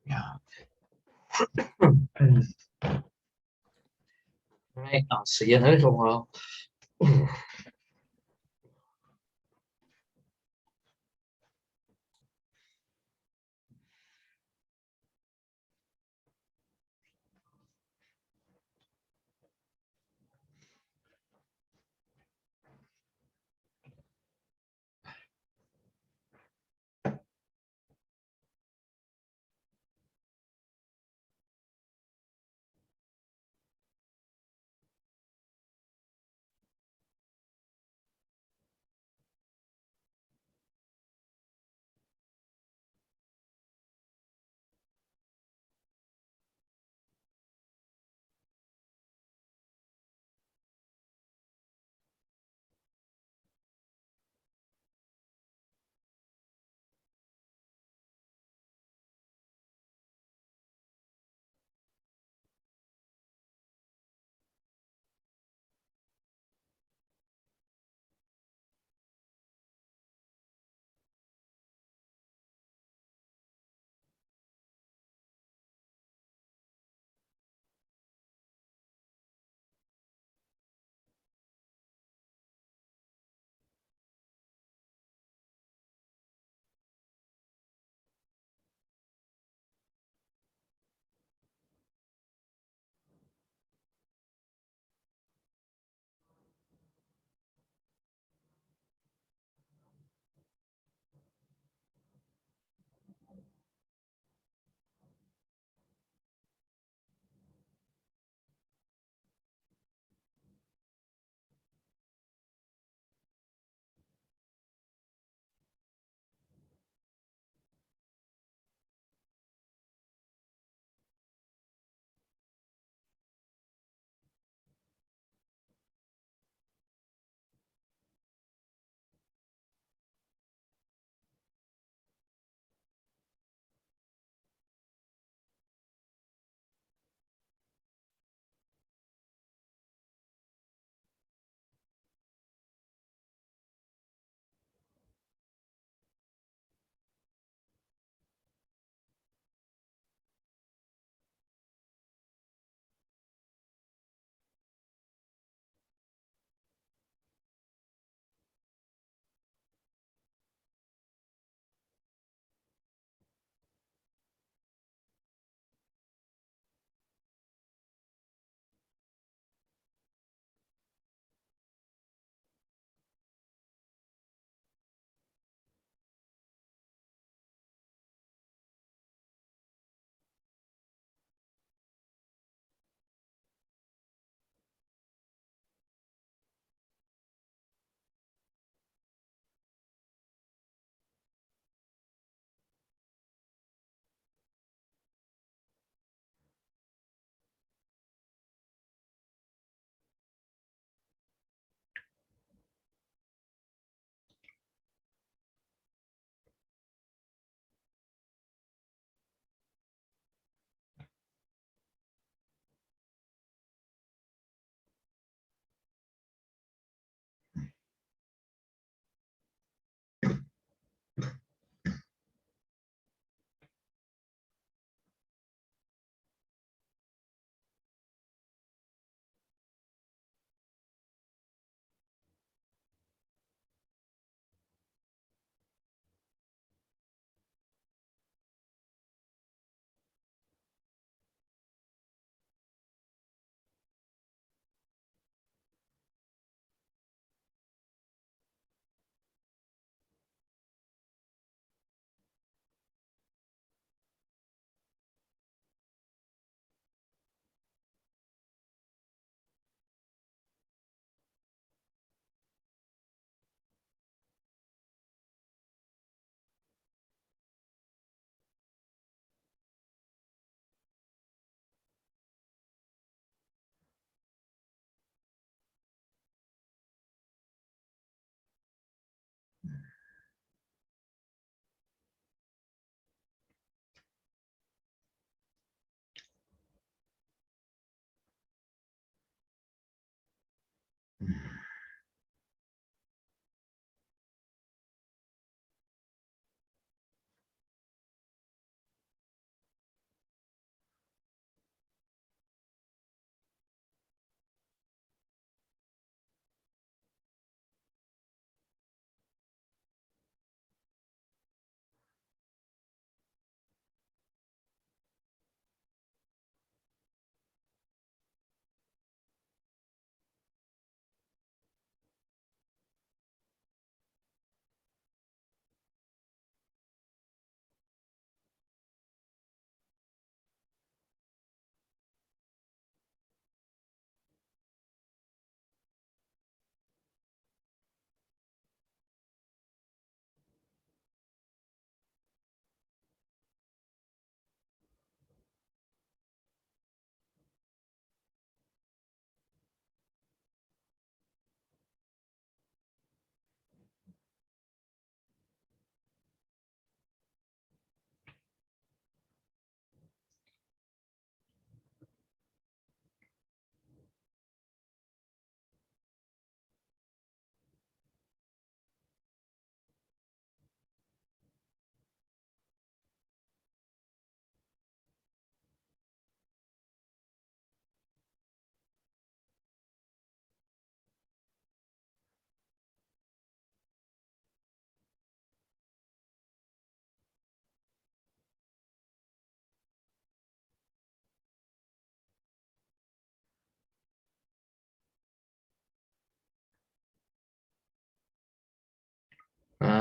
Yeah. Mm. Right, I'll see you in a little while.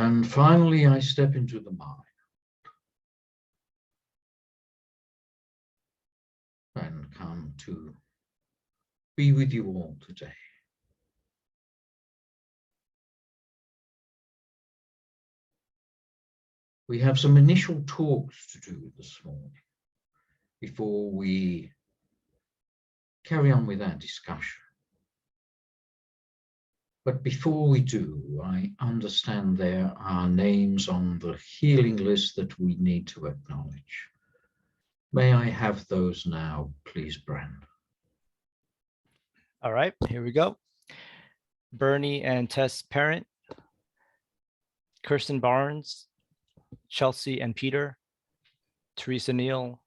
And finally, I step into the mind and come to be with you all today. We have some initial talks to do this morning before we carry on with our discussion. But before we do, I understand there are names on the healing list that we need to acknowledge. May I have those now, please, Brand? All right, here we go. Bernie and Tess Parent, Kirsten Barnes, Chelsea and Peter, Teresa Neal,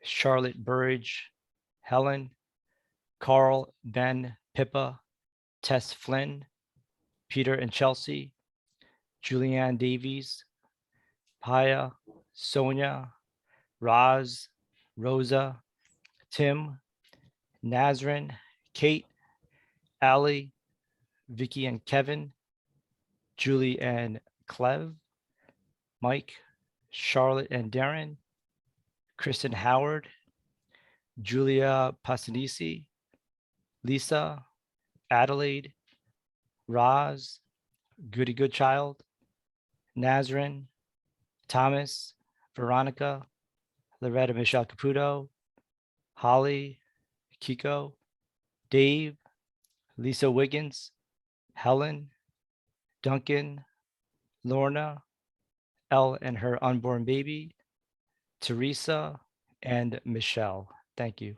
Charlotte Burridge, Helen, Carl, Ben, Pippa, Tess Flynn, Peter and Chelsea, Julianne Davies, Paya, Sonia, Roz, Rosa, Tim, Nazrin, Kate, Allie, Vicky and Kevin, Julie and Clev, Mike, Charlotte and Darren, Kristen Howard, Julia Pasanisi, Lisa, Adelaide, Roz, Goody Goodchild, Nazrin, Thomas, Veronica, Loretta Michelle Caputo, Holly, Kiko, Dave, Lisa Wiggins, Helen, Duncan, Lorna, Elle and her unborn baby, Teresa, and Michelle. Thank you.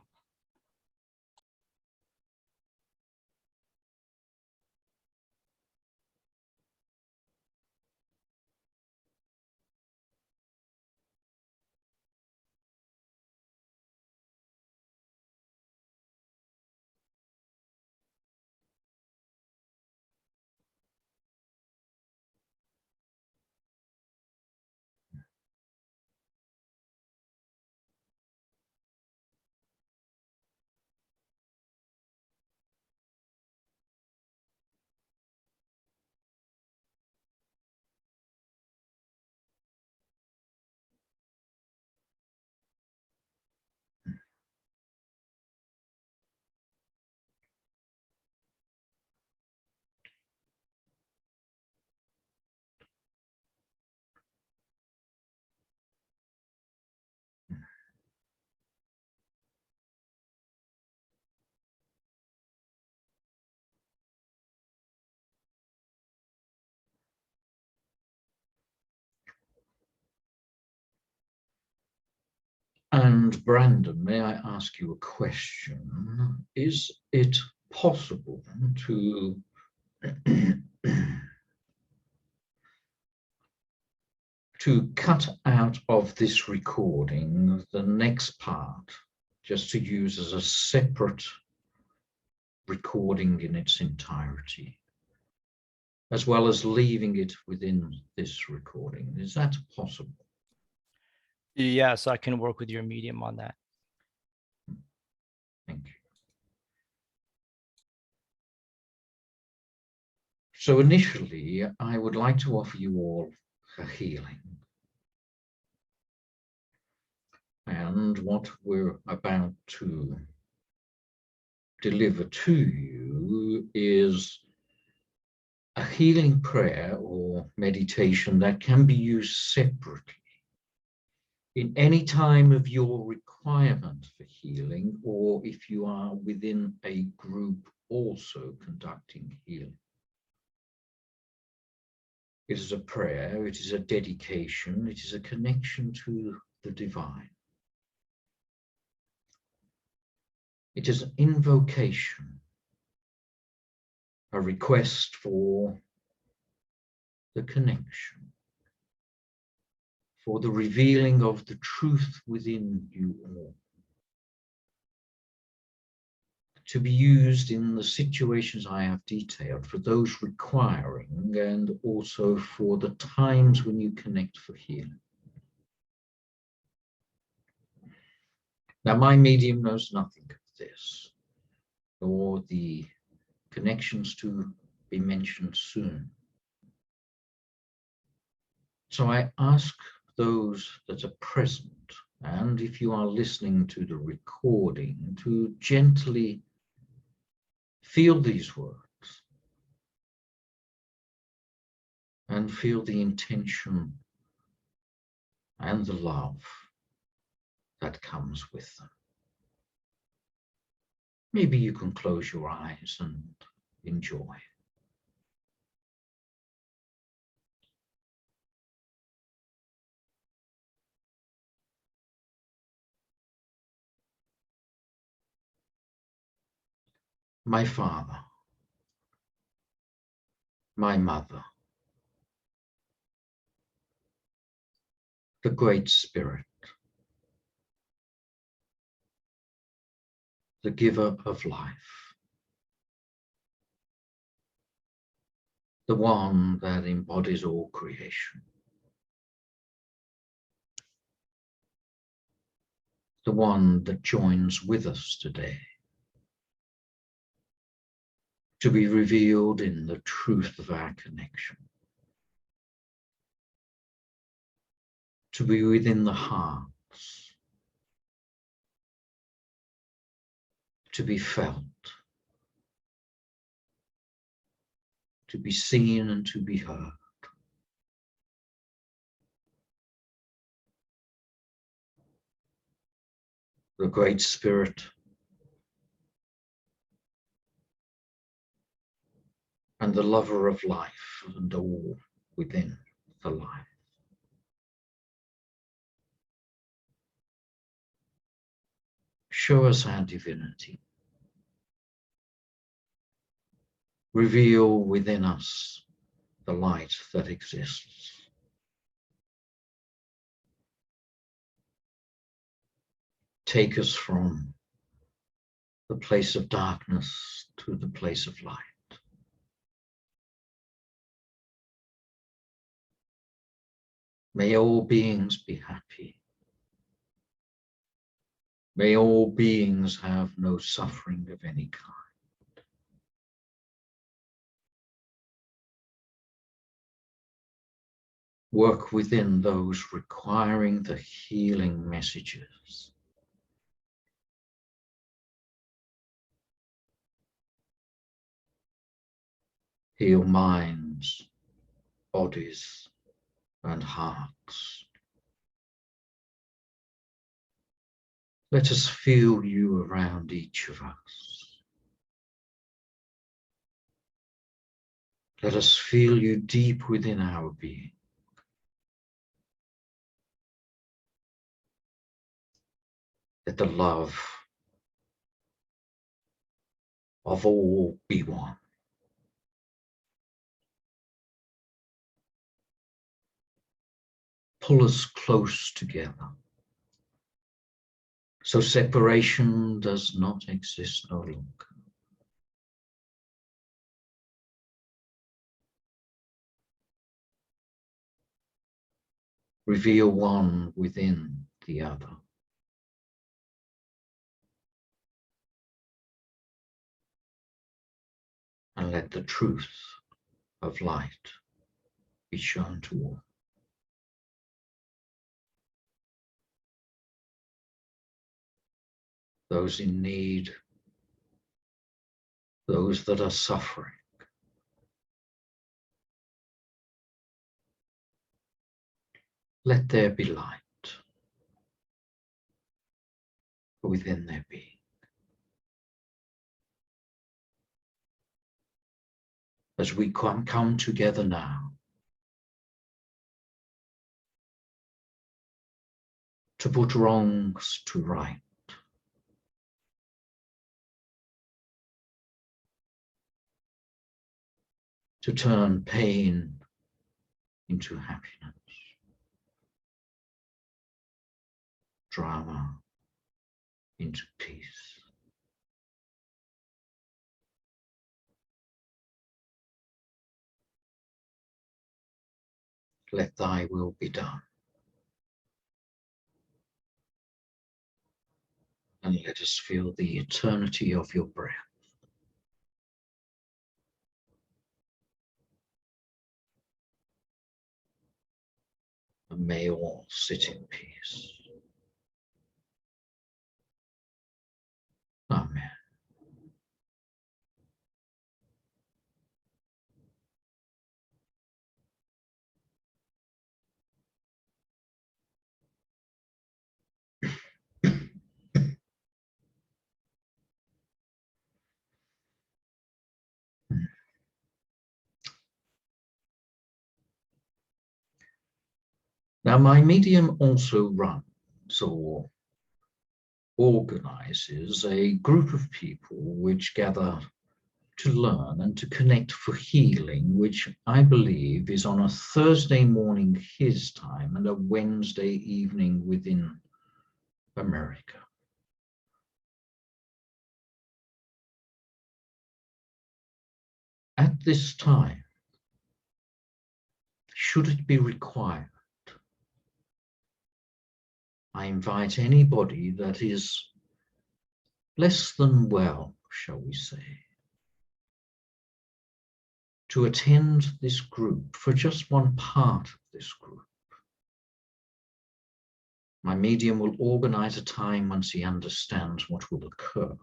And Brandon, may I ask you a question? Is it possible to to cut out of this recording the next part, just to use as a separate recording in its entirety, as well as leaving it within this recording? Is that possible? Yeah, so I can work with your medium on that. Thank you. So initially, I would like to offer you all a healing. And what we're about to deliver to you is a healing prayer or meditation that can be used separately in any time of your requirement for healing, or if you are within a group also conducting healing. It is a prayer, it is a dedication, it is a connection to the divine. It is an invocation, a request for the connection, for the revealing of the truth within you all, to be used in the situations I have detailed, for those requiring, and also for the times when you connect for healing. Now, my medium knows nothing of this, or the connections to be mentioned soon. So I ask those that are present, and if you are listening to the recording, to gently feel these words and feel the intention and the love that comes with them. Maybe you can close your eyes and enjoy. My father, my mother, the Great Spirit, the giver of life, the one that embodies all creation, the one that joins with us today, to be revealed in the truth of our connection, to be within the hearts, to be felt, to be seen and to be heard. The Great Spirit and the lover of life and all within the life. Show us our divinity. Reveal within us the light that exists. Take us from the place of darkness to the place of light. May all beings be happy. May all beings have no suffering of any kind. Work within those requiring the healing messages. Heal minds, bodies, and hearts. Let us feel you around each of us. Let us feel you deep within our being. Let the love of all be one. Pull us close together, so separation does not exist no longer. Reveal one within the other. And let the truth of light be shown to all. Those in need, those that are suffering. Let there be light within their being. As we come together now to put wrongs to right, to turn pain into happiness, drama into peace. Let thy will be done. And let us feel the eternity of your breath. and may all sit in peace. Amen. Now, my medium also runs or organizes a group of people which gather to learn and to connect for healing, which I believe is on a Thursday morning his time and a Wednesday evening within America. At this time, should it be required, I invite anybody that is less than well, shall we say, to attend this group for just one part of this group. My medium will organize a time once he understands what will occur.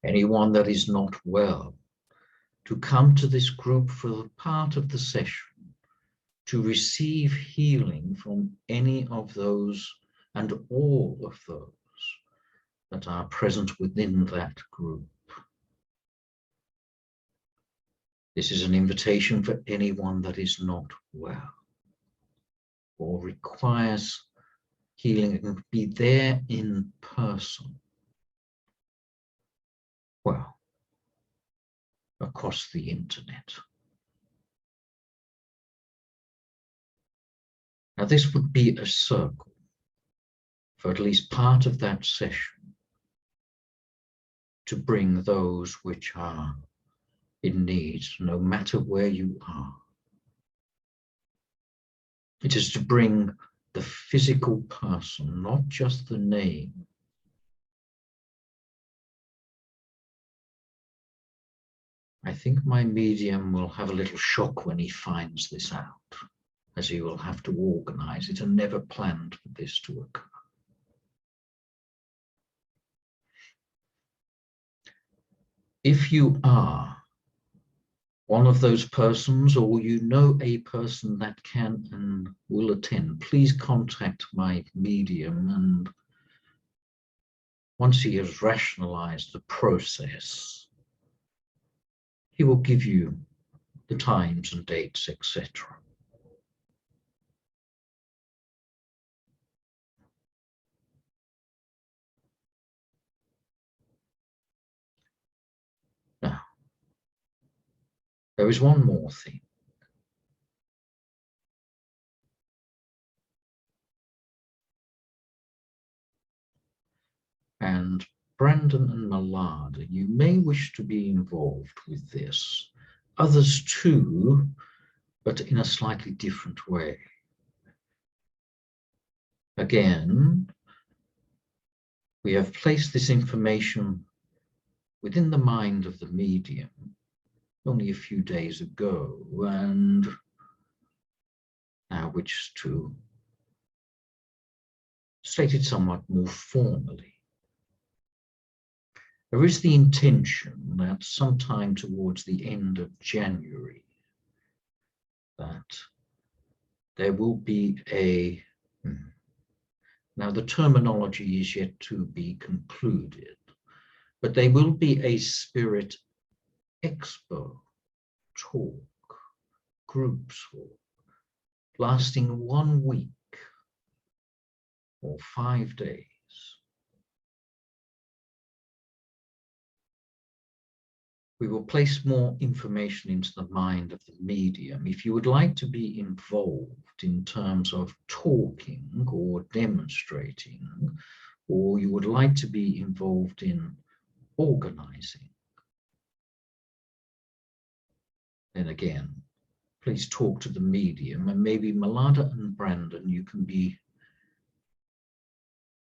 Anyone that is not well, to come to this group for part of the session, to receive healing from any of those and all of those that are present within that group. This is an invitation for anyone that is not well or requires healing and be there in person. Well, across the internet. Now, this would be a circle for at least part of that session to bring those which are in need, no matter where you are. It is to bring the physical person, not just the name. I think my medium will have a little shock when he finds this out, as he will have to organize it and never planned for this to occur. If you are one of those persons, or you know a person that can and will attend, please contact my medium, and once he has rationalized the process, he will give you the times and dates, etc. Now, there is one more thing. And Brandon and Malada, you may wish to be involved with this. Others too, but in a slightly different way. Again, we have placed this information within the mind of the medium only a few days ago, and now wish to state it somewhat more formally. There is the intention that sometime towards the end of January, that there will be a, now the terminology is yet to be concluded, but there will be a spirit expo, talk, group talk, lasting 1 week or 5 days. We will place more information into the mind of the medium. If you would like to be involved in terms of talking or demonstrating, or you would like to be involved in organizing, then again, please talk to the medium, and maybe Malada and Brandon, you can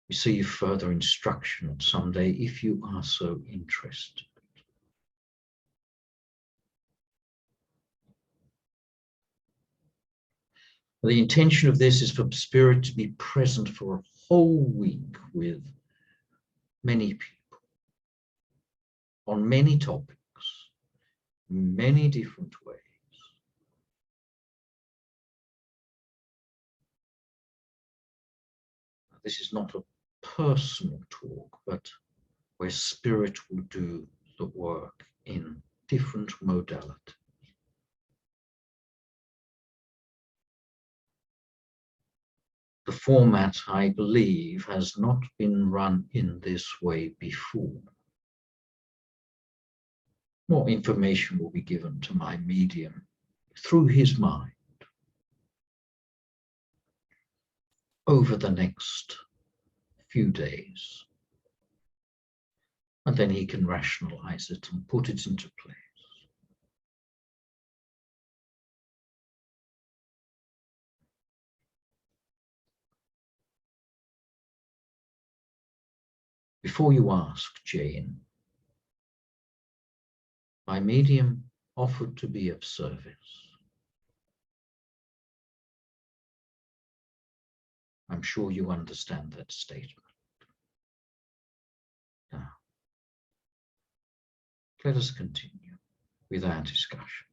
receive further instruction someday if you are so interested. The intention of this is for Spirit to be present for a whole week with many people on many topics, many different ways. This is not a personal talk, but where Spirit will do the work in different modalities. The format, I believe, has not been run in this way before. More information will be given to my medium through his mind over the next few days. And then he can rationalize it and put it into place. Before you ask, Jane, my medium offered to be of service. I'm sure you understand that statement. Now, let us continue with our discussion.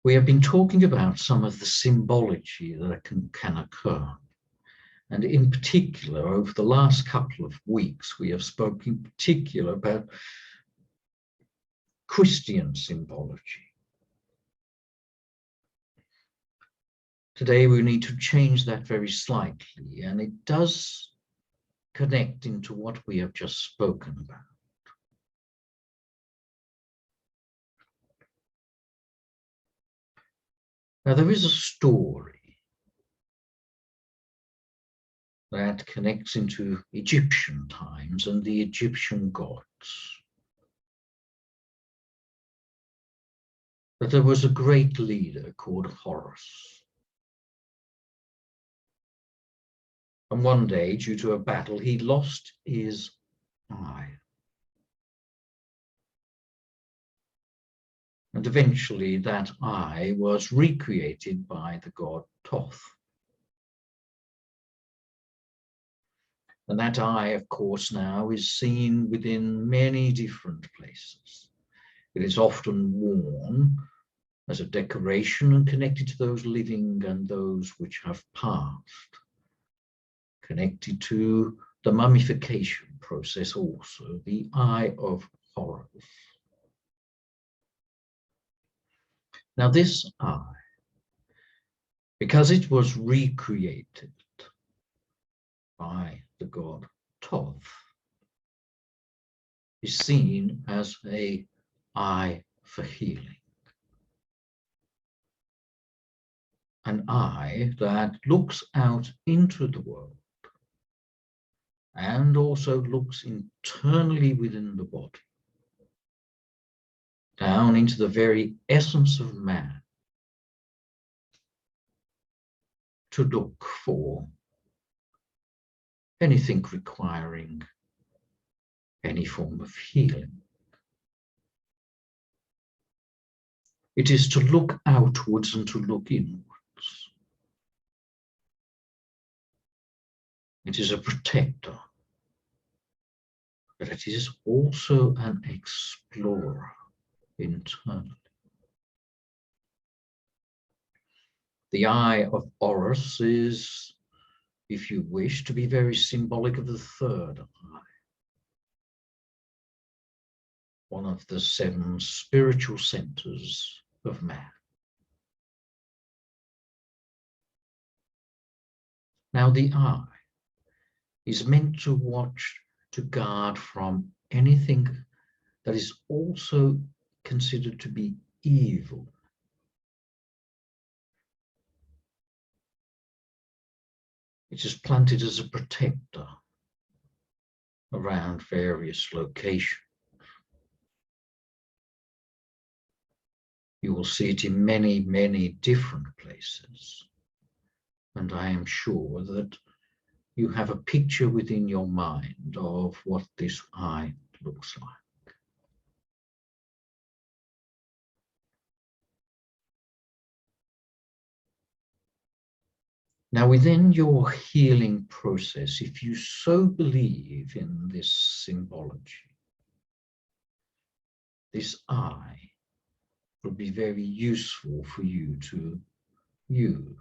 We have been talking about some of the symbology that can occur. And in particular, over the last couple of weeks, we have spoken in particular about Christian symbology. Today, we need to change that very slightly, and it does connect into what we have just spoken about. Now, there is a story that connects into Egyptian times and the Egyptian gods. That there was a great leader called Horus. And one day, due to a battle, he lost his eye. And eventually that eye was recreated by the god Thoth. And that eye, of course, now is seen within many different places. It is often worn as a decoration and connected to those living and those which have passed. Connected to the mummification process also, the eye of Horus. Now this eye, because it was recreated by the god Thoth, is seen as an eye for healing. An eye that looks out into the world and also looks internally within the body, down into the very essence of man, to look for anything requiring any form of healing. It is to look outwards and to look inwards. It is a protector, but it is also an explorer internally. The eye of Horus is, if you wish, to be very symbolic of the third eye, one of the 7 spiritual centers of man. Now, the eye is meant to watch, to guard from anything that is also considered to be evil. It is planted as a protector around various locations. You will see it in many, many different places. And I am sure that you have a picture within your mind of what this eye looks like. Now, within your healing process, if you so believe in this symbology, this I will be very useful for you to use.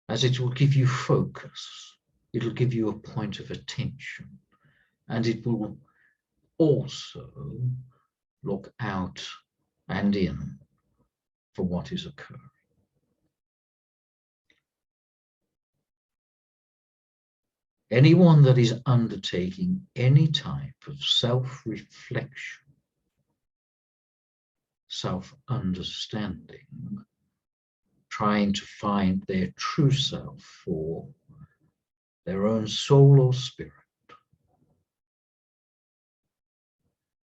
As it will give you focus, it'll give you a point of attention, and it will also look out and in for what is occurring. Anyone that is undertaking any type of self-reflection, self-understanding, trying to find their true self or their own soul or spirit,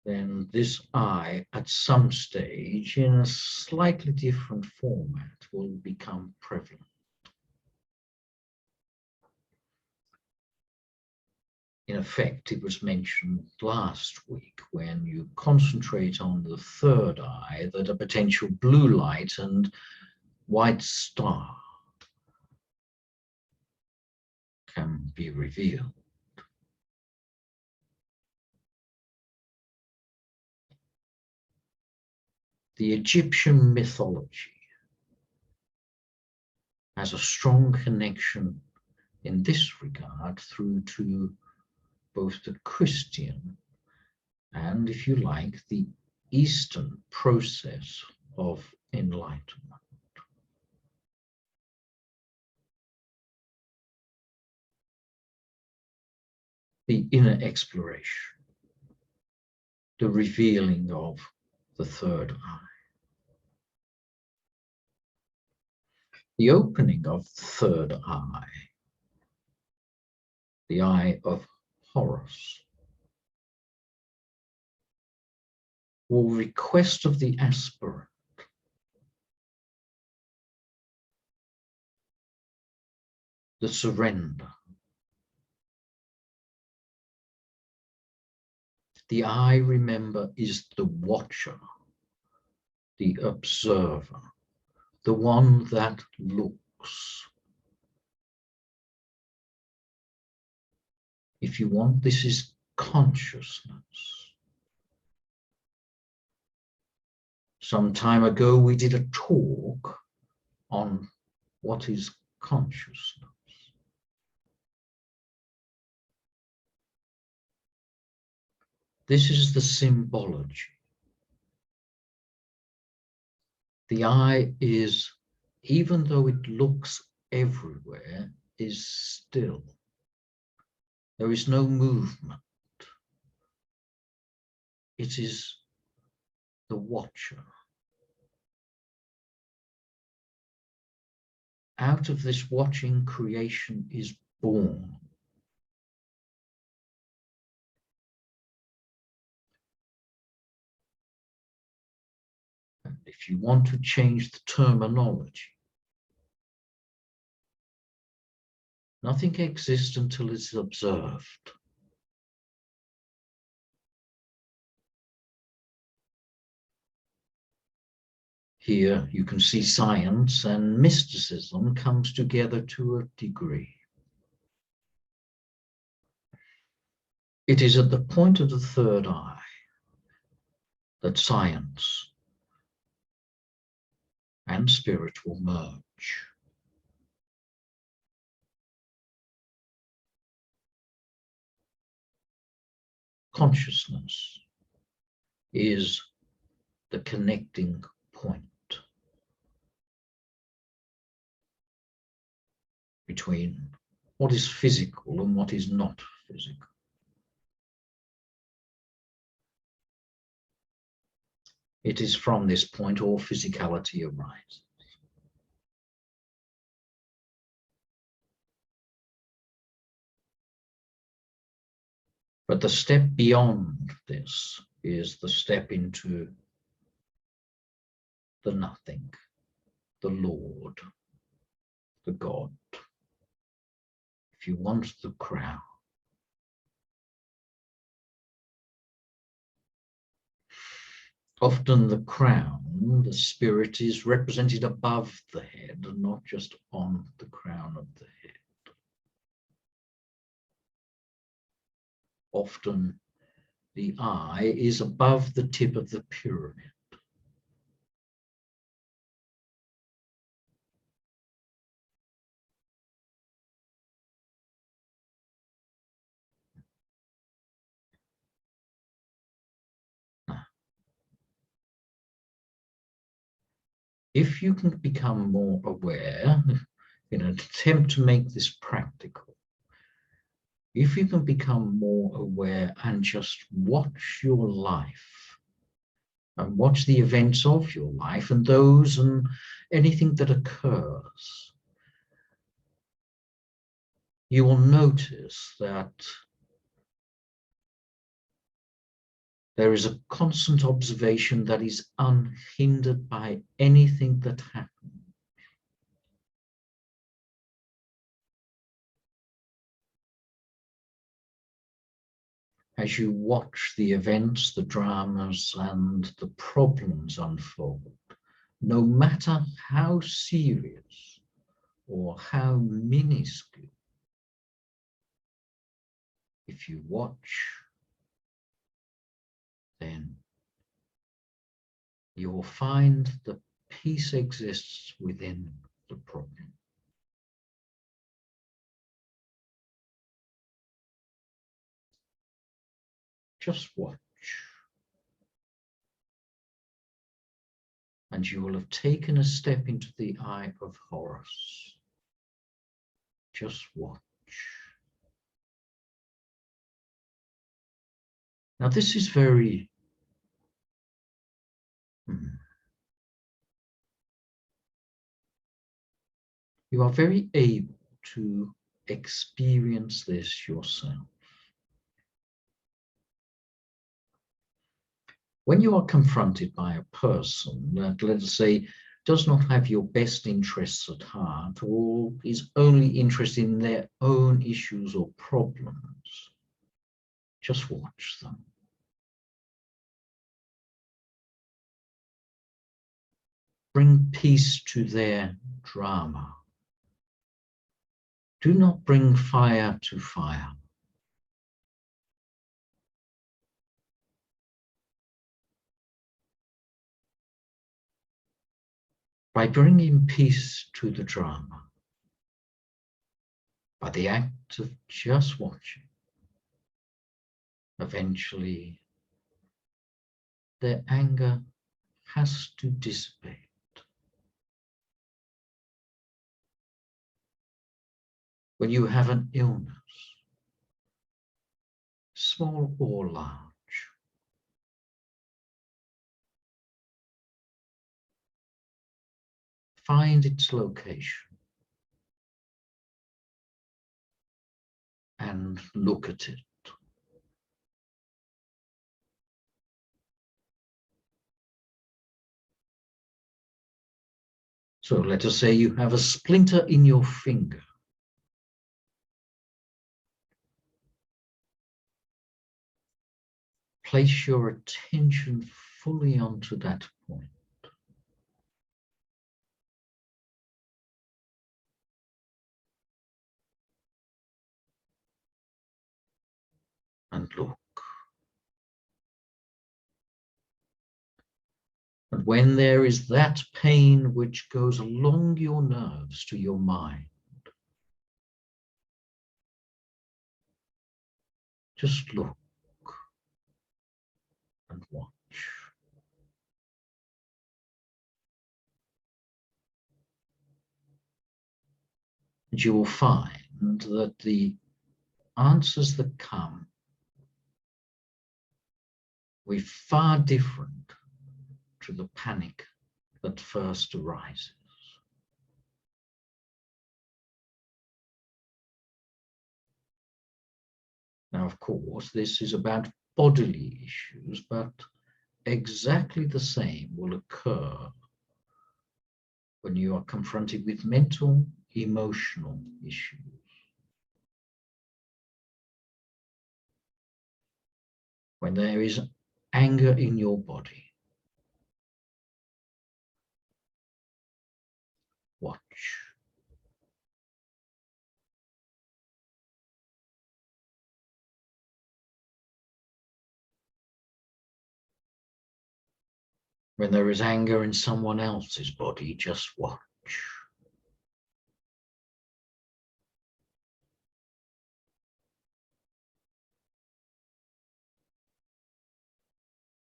then this I, at some stage, in a slightly different format, will become prevalent. In effect, it was mentioned last week when you concentrate on the third eye that a potential blue light and white star can be revealed. The Egyptian mythology has a strong connection in this regard through to both the Christian and, if you like, the Eastern process of enlightenment. The inner exploration, the revealing of the third eye. The opening of the third eye, the eye of Horus, will request of the aspirant the surrender. The eye, remember, is the watcher, the observer, the one that looks. If you want, this is consciousness. Some time ago, we did a talk on what is consciousness. This is the symbology. The eye is, even though it looks everywhere, is still. There is no movement. It is the watcher. Out of this watching, creation is born. And if you want to change the terminology, nothing exists until it's observed. Here you can see science and mysticism comes together to a degree. It is at the point of the third eye that science and spirit will merge. Consciousness is the connecting point between what is physical and what is not physical. It is from this point all physicality arises. But the step beyond this is the step into the nothing, the Lord, the God. If you want the crown, Often the crown, the spirit, is represented above the head and not just on the crown of the head. Often the eye is above the tip of the pyramid. If you can become more aware, in an attempt to make this practical, if you can become more aware and just watch your life and watch the events of your life and those and anything that occurs, you will notice that there is a constant observation that is unhindered by anything that happens. As you watch the events, the dramas, and the problems unfold, no matter how serious or how minuscule, if you watch, then you will find that peace exists within the problem. Just watch. And you will have taken a step into the eye of Horus. Just watch. Now this is very you are very able to experience this yourself. When you are confronted by a person that, let us say, does not have your best interests at heart or is only interested in their own issues or problems, just watch them. Bring peace to their drama. Do not bring fire to fire. By bringing peace to the drama, by the act of just watching, eventually their anger has to dissipate. When you have an illness, small or large, find its location and look at it. So let us say you have a splinter in your finger. Place your attention fully onto that point. And look. And when there is that pain which goes along your nerves to your mind, just look and watch. And you will find that the answers that come will be far different to the panic that first arises. Now, of course, this is about bodily issues, but exactly the same will occur when you are confronted with mental, emotional issues. When there is anger in your body, When there is anger in someone else's body, just watch.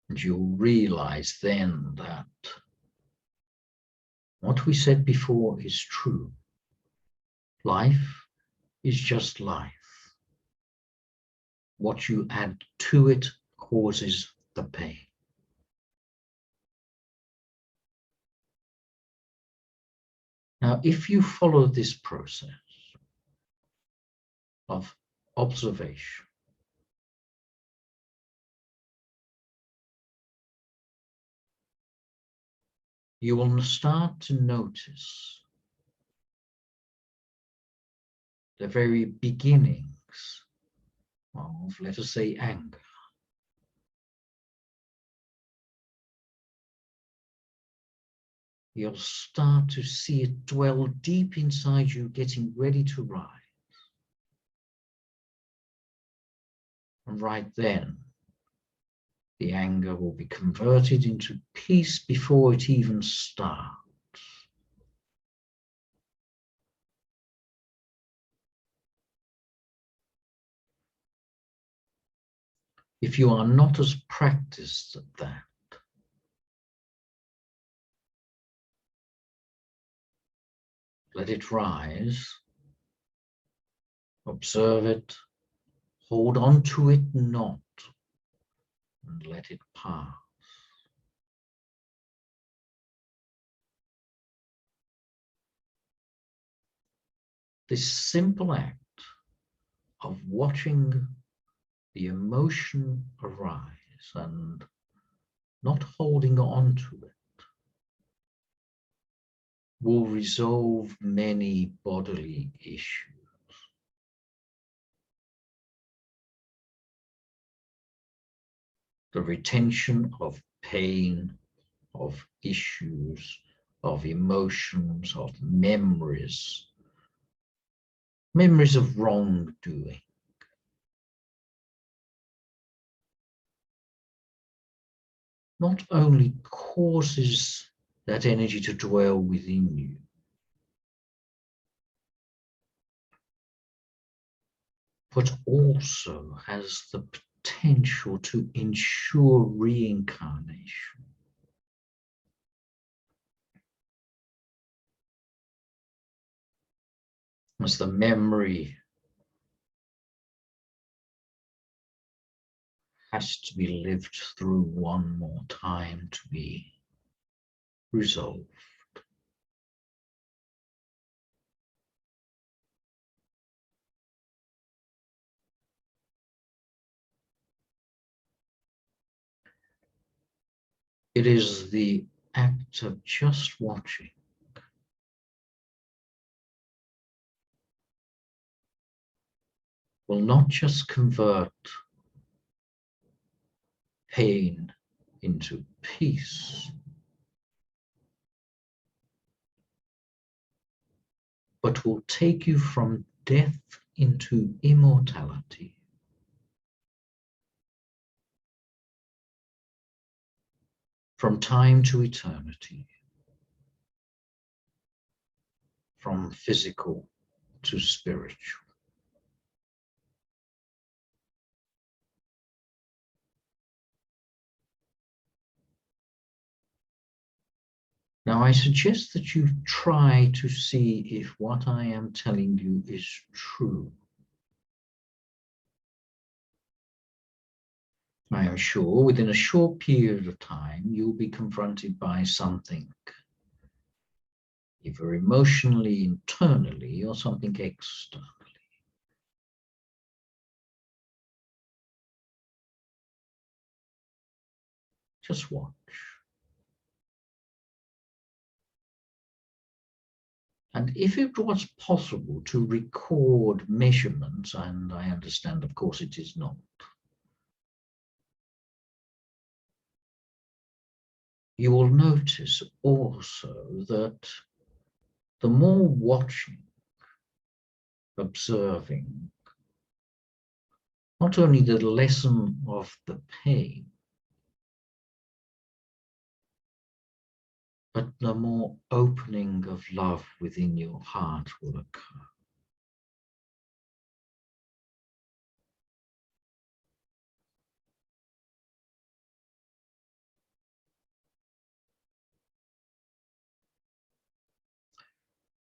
And you'll realize then that what we said before is true. Life is just life. What you add to it causes the pain. Now, if you follow this process of observation, you will start to notice the very beginnings of, let us say, anger. You'll start to see it dwell deep inside you, getting ready to rise. And right then, the anger will be converted into peace before it even starts. If you are not as practiced at that, let it rise, observe it, hold on to it not, and let it pass. This simple act of watching the emotion arise and not holding on to it will resolve many bodily issues. The retention of pain, of issues, of emotions, of memories of wrongdoing. Not only causes that energy to dwell within you, but also has the potential to ensure reincarnation. As the memory has to be lived through one more time to be resolved. It is the act of just watching will not just convert pain into peace, but will take you from death into immortality. From time to eternity. From physical to spiritual. Now, I suggest that you try to see if what I am telling you is true. I am sure within a short period of time, you'll be confronted by something, either emotionally, internally, or something externally. Just watch. And if it was possible to record measurements, and I understand, of course, it is not, you will notice also that the more watching, observing, not only the lesson of the pain, but the more opening of love within your heart will occur.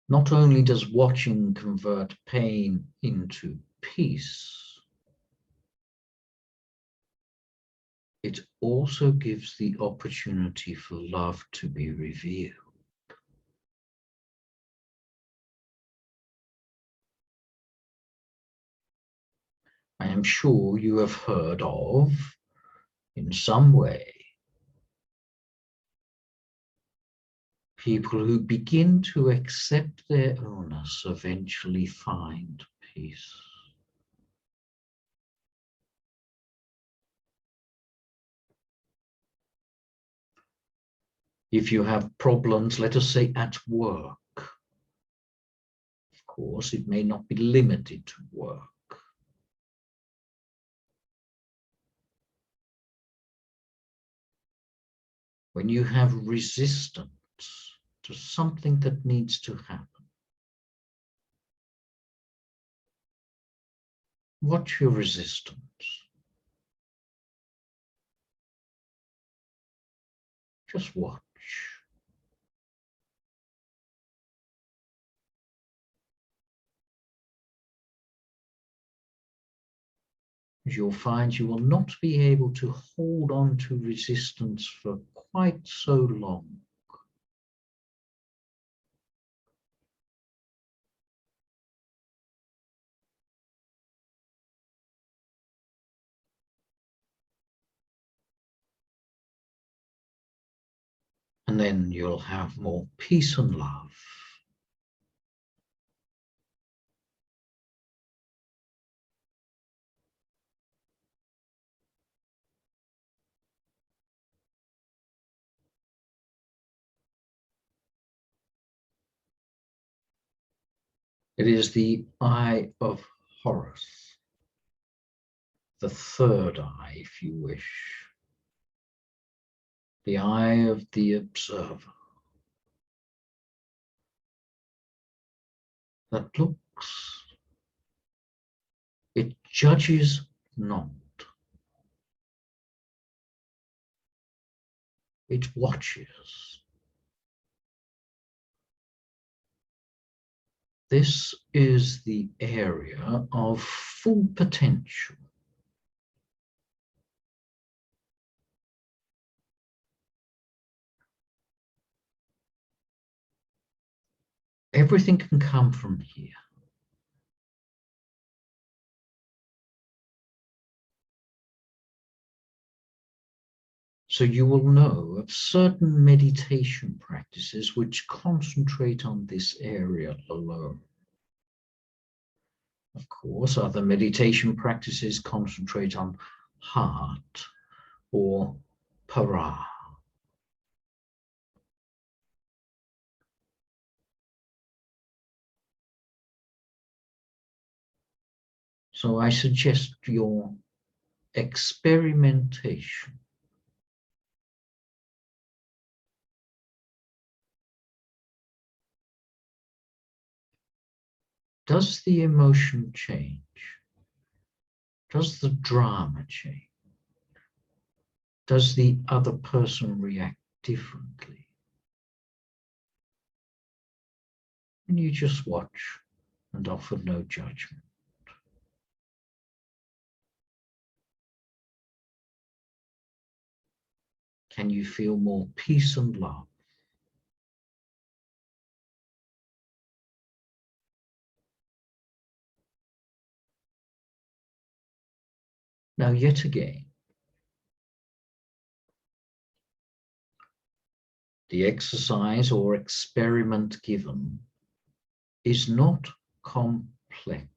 Not only does watching convert pain into peace, it also gives the opportunity for love to be revealed. I am sure you have heard of, in some way, people who begin to accept their illness eventually find peace. If you have problems, let us say at work, of course, it may not be limited to work. When you have resistance to something that needs to happen, watch your resistance. Just watch. You'll find you will not be able to hold on to resistance for quite so long. And then you'll have more peace and love. It is the eye of Horus, the third eye, if you wish, the eye of the observer, that looks, it judges not, it watches. This is the area of full potential. Everything can come from here. So you will know of certain meditation practices which concentrate on this area alone. Of course, other meditation practices concentrate on heart or para. So I suggest your experimentation. Does the emotion change? Does the drama change? Does the other person react differently? And you just watch and offer no judgment. Can you feel more peace and love? Now, yet again, the exercise or experiment given is not complex.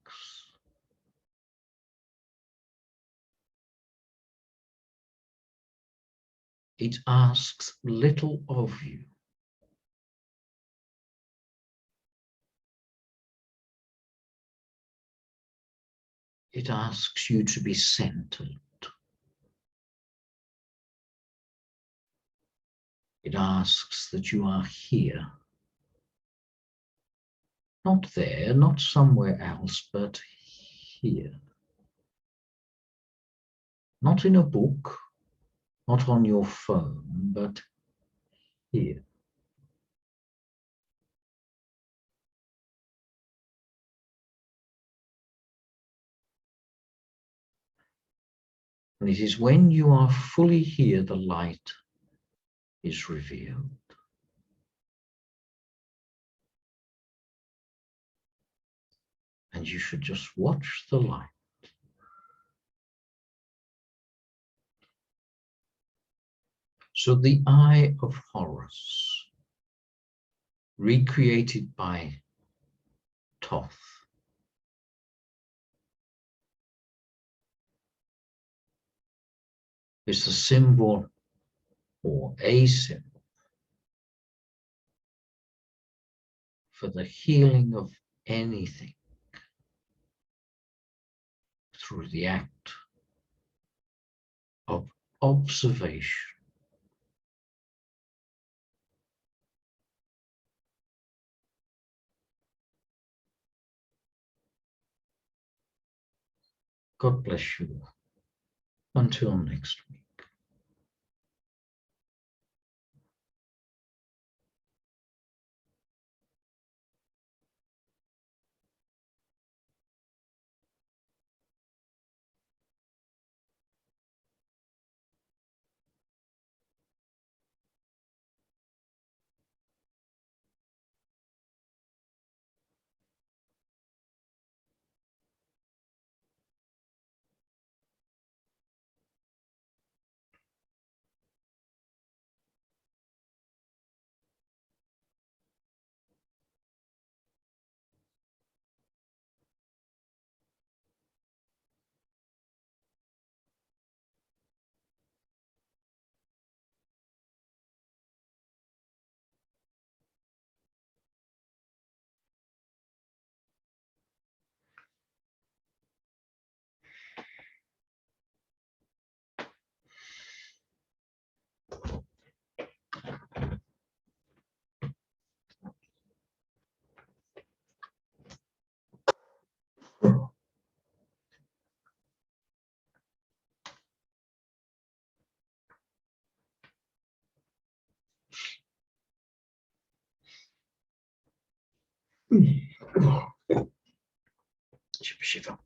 It asks little of you. It asks you to be centered. It asks that you are here. Not there, not somewhere else, but here. Not in a book, not on your phone, but here. And it is when you are fully here, the light is revealed. And you should just watch the light. So the eye of Horus, recreated by Thoth, is the symbol or a symbol for the healing of anything through the act of observation. God bless you. Until next week. Shiva.